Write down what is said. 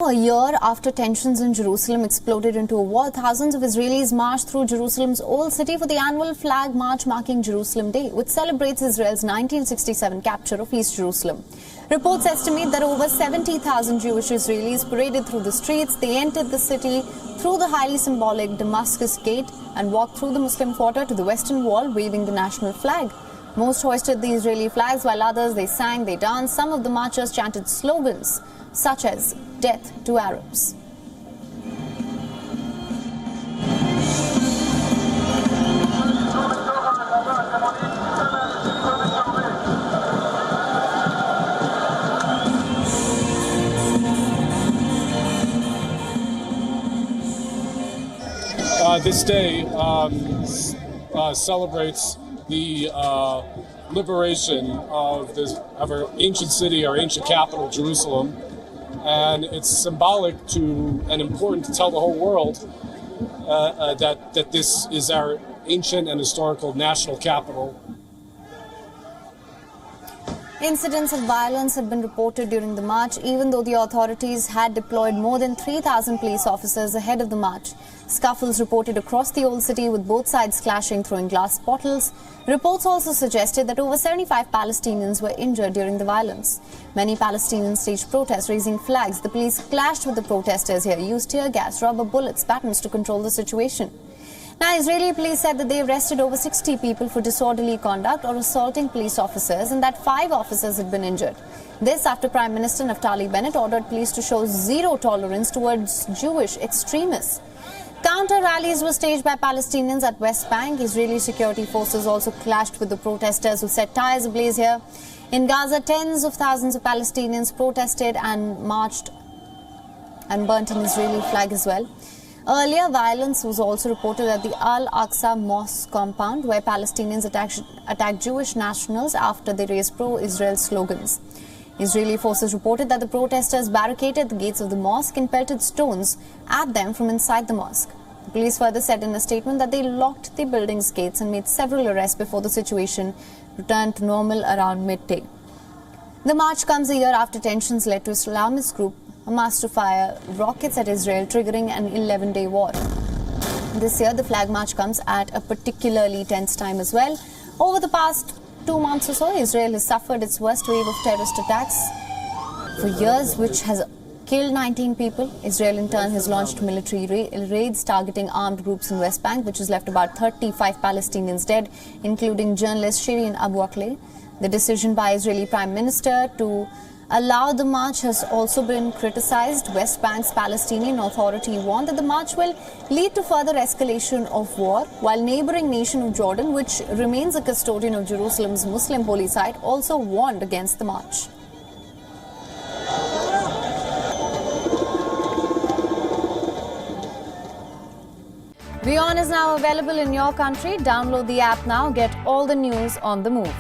A year after tensions in Jerusalem exploded into a war, thousands of Israelis marched through Jerusalem's Old City for the annual flag march marking Jerusalem Day, which celebrates Israel's 1967 capture of East Jerusalem. Reports estimate that over 70,000 Jewish Israelis paraded through the streets. They entered the city through the highly symbolic Damascus Gate and walked through the Muslim quarter to the Western Wall, waving the national flag. Most hoisted the Israeli flags, while others, they sang, they danced. Some of the marchers chanted slogans such as "Death to Arabs." This day celebrates the liberation of our ancient city, our ancient capital, Jerusalem. And it's symbolic to and important to tell the whole world that this is our ancient and historical national capital. Incidents of violence have been reported during the march, even though the authorities had deployed more than 3,000 police officers ahead of the march. Scuffles reported across the Old City, with both sides clashing, throwing glass bottles. Reports also suggested that over 75 Palestinians were injured during the violence. Many Palestinians staged protests, raising flags. The police clashed with the protesters here, used tear gas, rubber bullets, batons to control the situation. Now, Israeli police said that they arrested over 60 people for disorderly conduct or assaulting police officers, and that 5 officers had been injured. This after Prime Minister Naftali Bennett ordered police to show zero tolerance towards Jewish extremists. Counter rallies were staged by Palestinians at West Bank. Israeli security forces also clashed with the protesters who set tires ablaze here. In Gaza, tens of thousands of Palestinians protested and marched and burnt an Israeli flag as well. Earlier, violence was also reported at the Al-Aqsa Mosque compound, where Palestinians attacked Jewish nationals after they raised pro-Israel slogans. Israeli forces reported that the protesters barricaded the gates of the mosque and pelted stones at them from inside the mosque. The police further said in a statement that they locked the building's gates and made several arrests before the situation returned to normal around midday. The march comes a year after tensions led to Islamist group Hamas to fire rockets at Israel, triggering an 11-day war. This year, the flag march comes at a particularly tense time as well. Over the past 2 months or so, Israel has suffered its worst wave of terrorist attacks for years, which has killed 19 people. Israel, in turn, has launched military raids targeting armed groups in West Bank, which has left about 35 Palestinians dead, including journalist Shireen Abu Akleh. The decision by Israeli Prime Minister to allow the march has also been criticized. West Bank's Palestinian Authority warned that the march will lead to further escalation of war, while neighboring nation of Jordan, which remains a custodian of Jerusalem's Muslim holy site, also warned against the march. WION is now available in your country. Download the app now. Get all the news on the move.